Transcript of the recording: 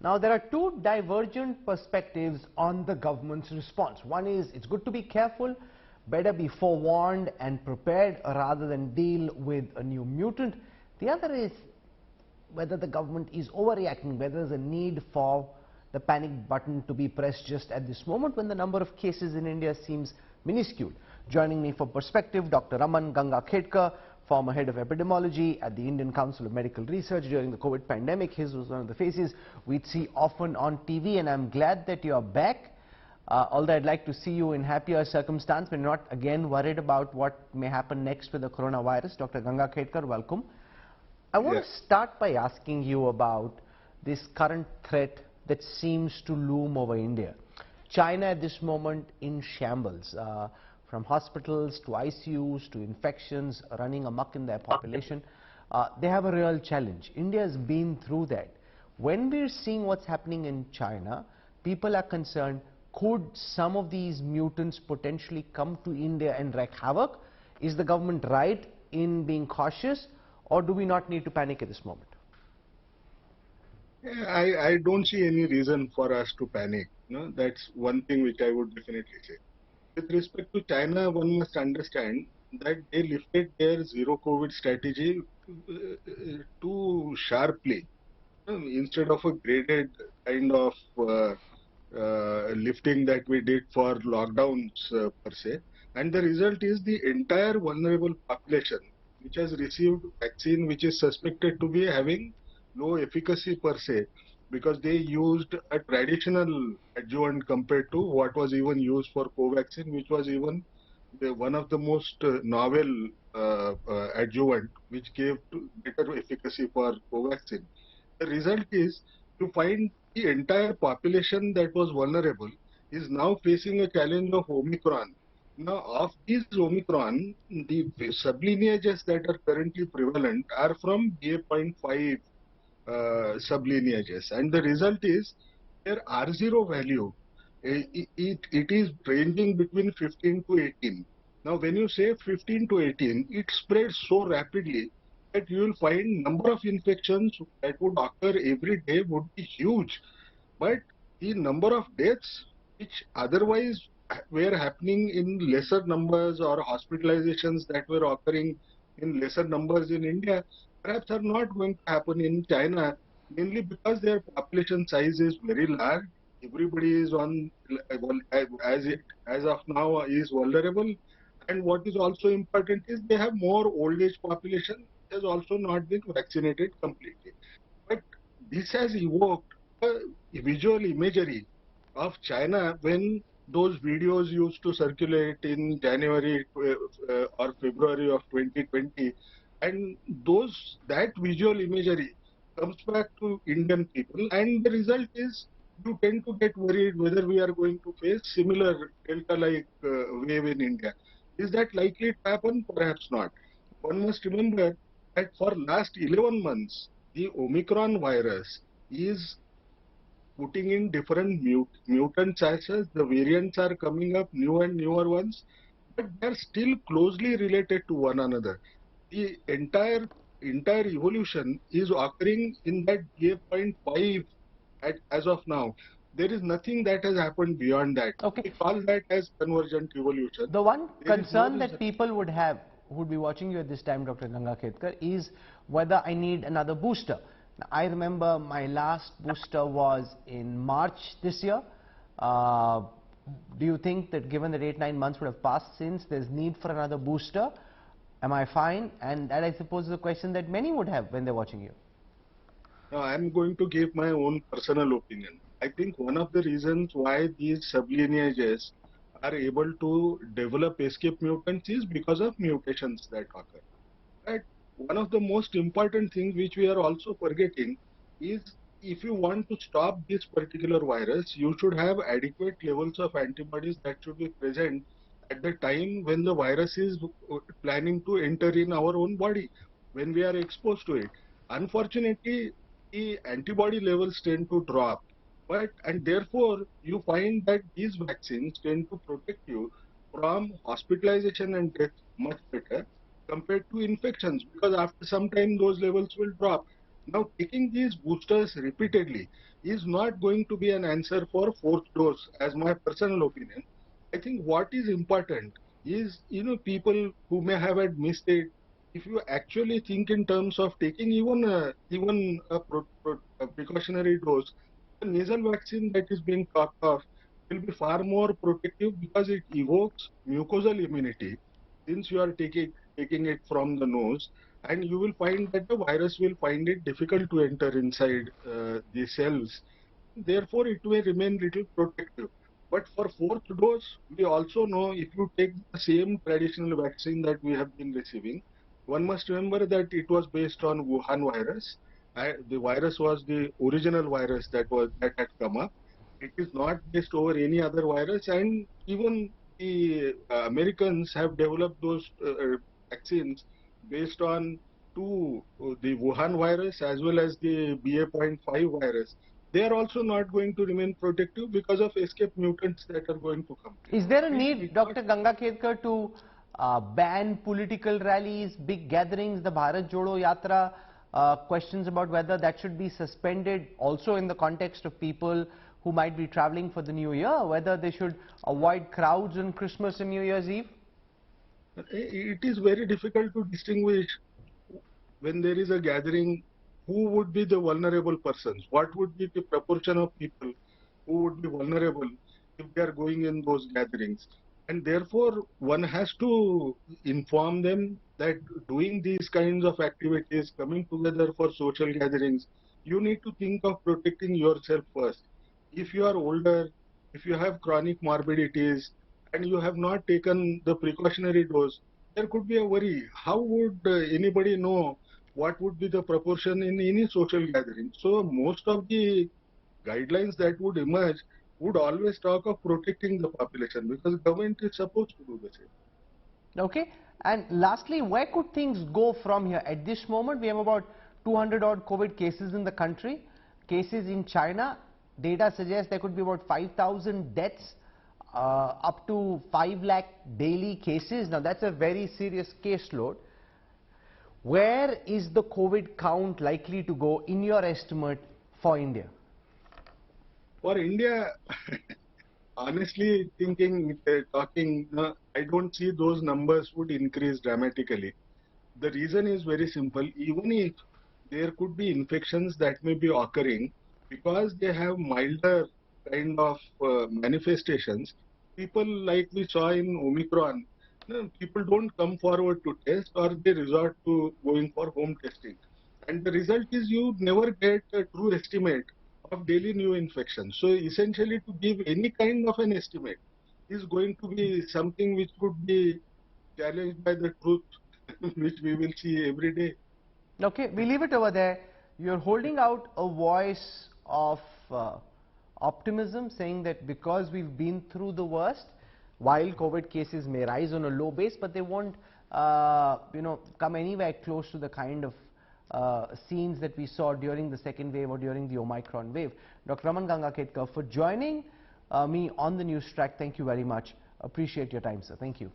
Now, there are two divergent perspectives on the government's response. One is it's good to be careful, better be forewarned and prepared rather than deal with a new mutant. The other is whether the government is overreacting, whether there's a need for the panic button to be pressed just at this moment when the number of cases in India seems minuscule. Joining me for perspective, Dr. Raman, Gangakhedkar, former head of epidemiology at the Indian Council of Medical Research during the COVID pandemic. His was one of the faces we'd see often on TV, and I'm glad that you're back. Although I'd like to see you in happier circumstance, we're not again worried about what may happen next with the coronavirus. Dr. Gangakhedkar, welcome. I want to start by asking you about this current threat that seems to loom over India. China at this moment in shambles, from hospitals to ICUs to infections running amok in their population. They have a real challenge. India has been through that. When we're seeing what's happening in China, people are concerned, could some of these mutants potentially come to India and wreak havoc? Is the government right in being cautious, or do we not need to panic at this moment? I don't see any reason for us to panic. No, that's one thing which I would definitely say. With respect to China, one must understand that they lifted their zero COVID strategy too sharply. Instead of a graded kind of lifting that we did for lockdowns per se, and the result is the entire vulnerable population which has received vaccine which is suspected to be having low efficacy per se, because they used a traditional adjuvant compared to what was even used for Covaxin, which was even one of the most novel adjuvant which gave better efficacy for Covaxin. The result is you find the entire population that was vulnerable is now facing a challenge of Omicron. Now, of these Omicron, the sublineages that are currently prevalent are from BA.5 sublineages, and the result is their R0 value, it is ranging between 15 to 18. Now, when you say 15 to 18, it spreads so rapidly that you will find number of infections that would occur every day would be huge, but the number of deaths which otherwise were happening in lesser numbers, or hospitalizations that were occurring in lesser numbers in India, perhaps are not going to happen in China, mainly because their population size is very large. Everybody is on, as of now, is vulnerable, and what is also important is they have more old age population has also not been vaccinated completely. But this has evoked a visual imagery of China when those videos used to circulate in January or February of 2020, and that visual imagery comes back to Indian people, and the result is you tend to get worried whether we are going to face similar Delta-like wave in India. Is that likely to happen? Perhaps not. One must remember that for last 11 months, the Omicron virus is putting in different mutant chassis. The variants are coming up, new and newer ones, but they're still closely related to one another. The entire evolution is occurring in that BA.5 as of now. There is nothing that has happened beyond that. Okay. We call that as convergent evolution. The one concern that people would have, who would be watching you at this time, Dr. Gangakhedkar, is whether I need another booster. Now, I remember my last booster was in March this year. Do you think that given that 8-9 months would have passed since, there's need for another booster? Am I fine? And that, I suppose, is a question that many would have when they're watching you. Now, I'm going to give my own personal opinion. I think one of the reasons why these sublineages are able to develop escape mutants is because of mutations that occur. Right? One of the most important things which we are also forgetting is, if you want to stop this particular virus, you should have adequate levels of antibodies that should be present at the time when the virus is planning to enter in our own body, when we are exposed to it. Unfortunately, the antibody levels tend to drop, and therefore you find that these vaccines tend to protect you from hospitalization and death much better compared to infections, because after some time those levels will drop. Now, taking these boosters repeatedly is not going to be an answer for fourth dose, as my personal opinion. I think what is important is, people who may have had missed it, if you actually think in terms of taking even a precautionary dose, the nasal vaccine that is being talked of will be far more protective because it evokes mucosal immunity since you are taking it from the nose, and you will find that the virus will find it difficult to enter inside the cells. Therefore, it may remain little protective. But for fourth dose, we also know if you take the same traditional vaccine that we have been receiving, one must remember that it was based on Wuhan virus. The virus was the original virus that had come up. It is not based over any other virus, and even the Americans have developed those vaccines based on the Wuhan virus as well as the BA.5 virus. They are also not going to remain protective because of escape mutants that are going to come. Is there a We need, need not. Dr. Gangakhedkar, to ban political rallies, big gatherings, the Bharat Jodo Yatra, questions about whether that should be suspended also in the context of people who might be traveling for the New Year, whether they should avoid crowds on Christmas and New Year's Eve? It is very difficult to distinguish when there is a gathering, who would be the vulnerable persons? What would be the proportion of people who would be vulnerable if they are going in those gatherings? And therefore, one has to inform them that doing these kinds of activities, coming together for social gatherings, you need to think of protecting yourself first. If you are older, if you have chronic morbidities, and you have not taken the precautionary dose, there could be a worry. How would anybody know what would be the proportion in any social gathering? So most of the guidelines that would emerge would always talk of protecting the population because government is supposed to do the same. Okay. And lastly, where could things go from here? At this moment, we have about 200 odd COVID cases in the country. Cases in China, data suggests there could be about 5,000 deaths, up to 5 lakh daily cases. Now, that's a very serious caseload. Where is the COVID count likely to go, in your estimate, for India? For India, honestly thinking, talking, I don't see those numbers would increase dramatically. The reason is very simple. Even if there could be infections that may be occurring, because they have milder kind of manifestations, people like we saw in Omicron, people don't come forward to test or they resort to going for home testing. And the result is you never get a true estimate of daily new infections. So essentially to give any kind of an estimate is going to be something which could be challenged by the truth which we will see every day. Okay, we leave it over there. You're holding out a voice of optimism, saying that because we've been through the worst, while COVID cases may rise on a low base, but they won't, come anywhere close to the kind of scenes that we saw during the second wave or during the Omicron wave. Dr. Raman Gangakhedkar, for joining me on the news track, thank you very much. Appreciate your time, sir. Thank you.